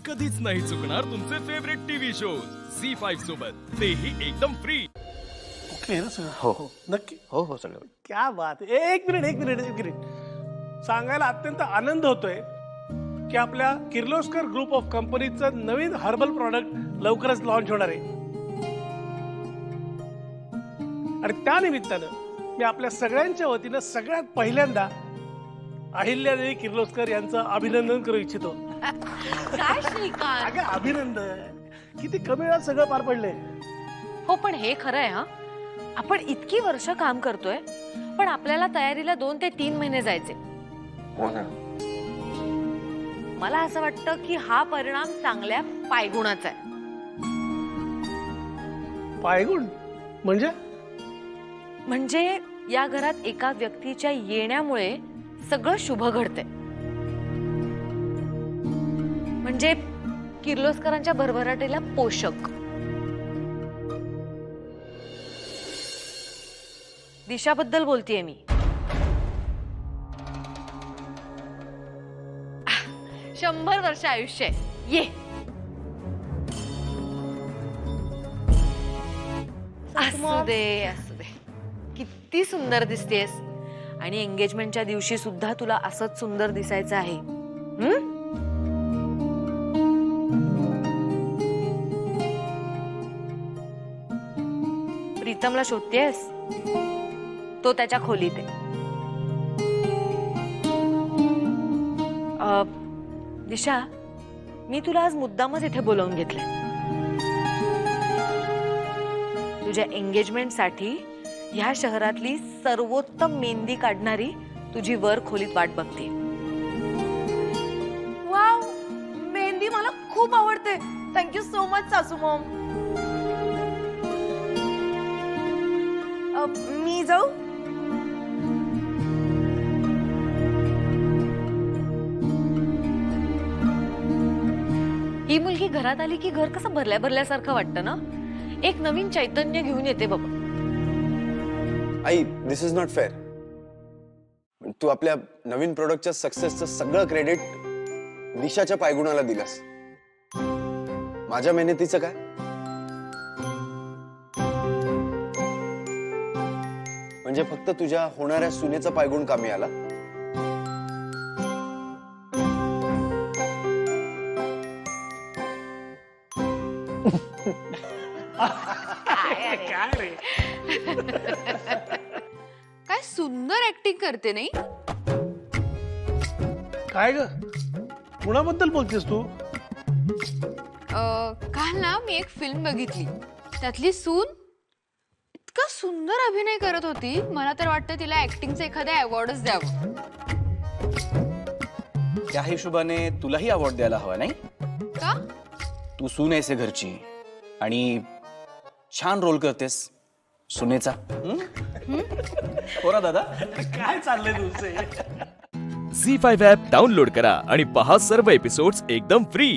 कधीच नाही चुकणार तुमचे फेवरेट टीव्ही शोज झी5 सोबत, तेही एकदम फ्री. ओके ना सगळं? हो. नक्की. हो सगळं. क्या बात आहे. एक मिनिट सांगायला अत्यंत आनंद होतोय की आपल्या किर्लोस्कर ग्रुप ऑफ कंपनीचं नवीन हर्बल प्रॉडक्ट लवकरच लॉन्च होणार आहे. आणि त्या निमित्तानं मी आपल्या सगळ्यांच्या वतीनं सगळ्यात पहिल्यांदा अहिल्यादेवी किर्लोस्कर यांचं अभिनंदन करू इच्छितो. काय श्रीकांत? अगं अभिनंदन, किती कमी वेळात सगळं पार पडलंय. हो पण हे खरं आहे हा. आपण इतकी वर्ष काम करतोय पण आपल्याला तयारीला 2 ते 3 महिने जायचे. हो ना. मला असं वाटतं की हा परिणाम चांगल्या पायगुणाचा आहे. पायगुण म्हणजे? म्हणजे या घरात एका व्यक्तीच्या येण्यामुळे सगळं शुभ घडतंय. म्हणजे किर्लोस्करांच्या भरभराटीला पोषक. दिशाबद्दल बोलतेय मी. 100 वर्ष आयुष्य आहे. ये असू दे. किती सुंदर दिसतेस. आणि एंगेजमेंटच्या दिवशी सुद्धा तुला असंच सुंदर दिसायचं आहे. प्रीतमला शोधतेस? तो त्याच्या खोलीत आहे. दिशा, मी तुला आज मुद्दामच इथे बोलावून घेतलंय. तुझ्या एंगेजमेंटसाठी ह्या शहरातली सर्वोत्तम मेहंदी काढणारी तुझी वर खोलीत वाट बघते. वाव, मेहंदी मला खूप आवडते. थँक्यू सो मच सासू मॉम. मी जाऊ? ही मुलगी घरात आली की घर कसं भरल्या भरल्यासारखं वाटतं ना. एक नवीन चैतन्य घेऊन येते बाबा. आई, दिस इज नॉट फेअर. तू आपल्या नवीन प्रोडक्टच्या सक्सेसचं सगळं क्रेडिट दिशाच्या पायगुणाला दिलास. माझ्या मेहनतीचं काय? म्हणजे फक्त तुझ्या होणाऱ्या सुनेचा पायगुण कामी आला? काय रे? काय सुंदर ऍक्टिंग करते नाही? काय ग, कुणाबद्दल बोलतेस तू? काल ना मी एक फिल्म बघितली. त्यातली सून इतका सुंदर अभिनय करत होती. मला तर वाटतं तिला ऍक्टिंगचा एखादा अवॉर्डच द्यावं. त्या हिशोबाने तुलाही अवॉर्ड द्यायला हवा नाही का? तू सून आहेस घरची आणि छान रोल करतेस सुनेचा. हो ना दादा? काय चाललंय तुमचं? झी5 ॲप डाउनलोड करा आणि पहा सर्व एपिसोड्स एकदम फ्री.